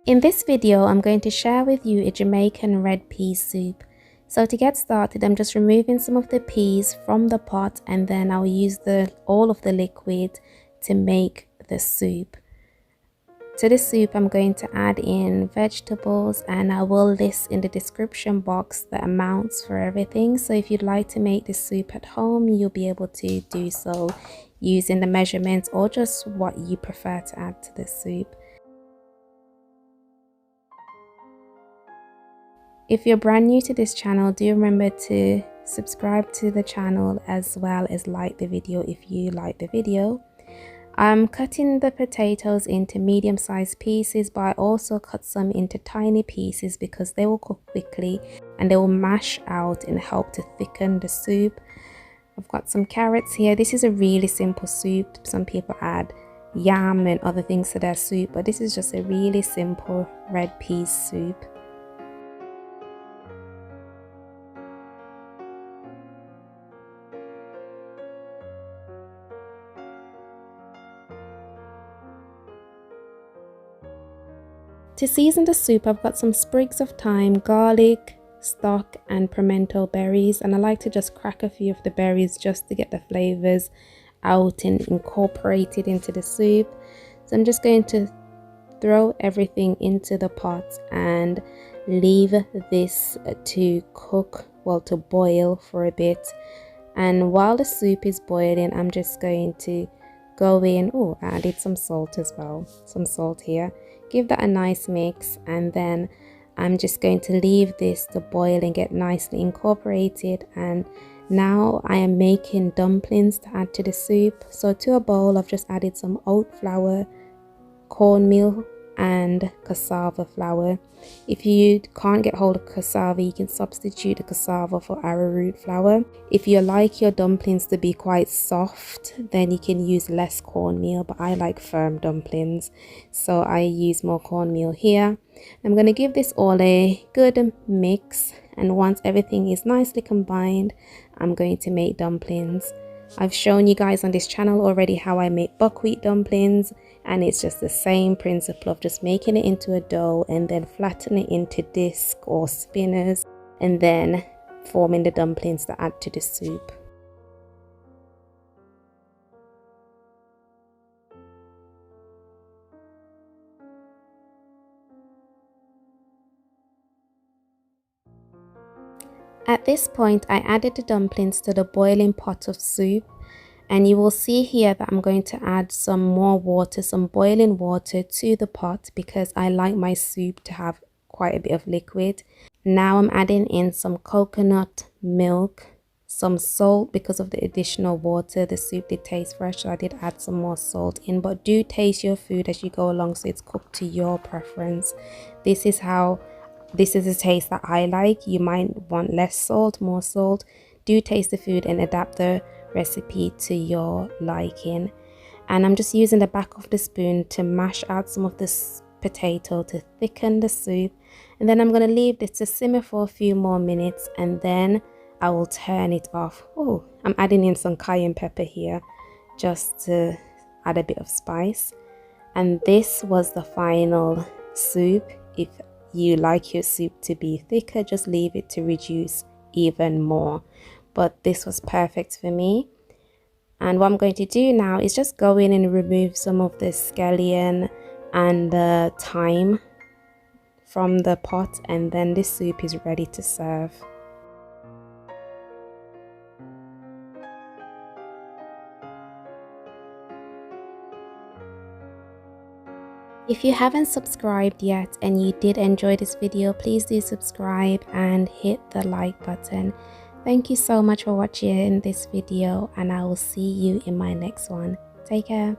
In this video, I'm going to share with you a Jamaican red pea soup. So to get started, I'm just removing some of the peas from the pot, and then I'll use all of the liquid to make the soup. To the soup, I'm going to add in vegetables, and I will list in the description box the amounts for everything. So if you'd like to make this soup at home, you'll be able to do so using the measurements or just what you prefer to add to the soup. If you're brand new to this channel, do remember to subscribe to the channel as well as like the video if you like the video. I'm cutting the potatoes into medium-sized pieces, but I also cut some into tiny pieces because they will cook quickly and they will mash out and help to thicken the soup. I've got some carrots here. This is a really simple soup. Some people add yam and other things to their soup, but this is just a really simple red pea soup. To season the soup, I've got some sprigs of thyme, garlic, stock and pimento berries, and I like to just crack a few of the berries just to get the flavors out and incorporate it into the soup. So I'm just going to throw everything into the pot and leave this to cook, well, to boil for a bit. And while the soup is boiling, I'm just going to go in. Oh, I added some salt as well, some salt here. Give that a nice mix, and then I'm just going to leave this to boil and get nicely incorporated. And now I am making dumplings to add to the soup. So to a bowl, I've just added some oat flour, cornmeal and cassava flour. If you can't get hold of cassava, you can substitute the cassava for arrowroot flour. If you like your dumplings to be quite soft, then you can use less cornmeal, but I like firm dumplings, so I use more cornmeal here. I'm going to give this all a good mix, and once everything is nicely combined, I'm going to make dumplings. I've shown you guys on this channel already how I make buckwheat dumplings, and it's just the same principle of just making it into a dough and then flattening it into disc or spinners and then forming the dumplings to add to the soup. At this point, I added the dumplings to the boiling pot of soup, and you will see here that I'm going to add some more water, some boiling water to the pot because I like my soup to have quite a bit of liquid. Now I'm adding in some coconut milk, some salt because of the additional water. The soup did taste fresh, so I did add some more salt in, but do taste your food as you go along so it's cooked to your preference. This is the taste that I like. You might want less salt, more salt. Do taste the food and adapt the recipe to your liking. And I'm just using the back of the spoon to mash out some of this potato to thicken the soup, and then I'm going to leave this to simmer for a few more minutes, and then I will turn it off. Oh, I'm adding in some cayenne pepper here just to add a bit of spice. And this was the final soup. If you like your soup to be thicker, just leave it to reduce even more, but this was perfect for me. And what I'm going to do now is just go in and remove some of the scallion and the thyme from the pot, and then this soup is ready to serve. If you haven't subscribed yet and you did enjoy this video, please do subscribe and hit the like button. Thank you so much for watching this video, and I will see you in my next one. Take care.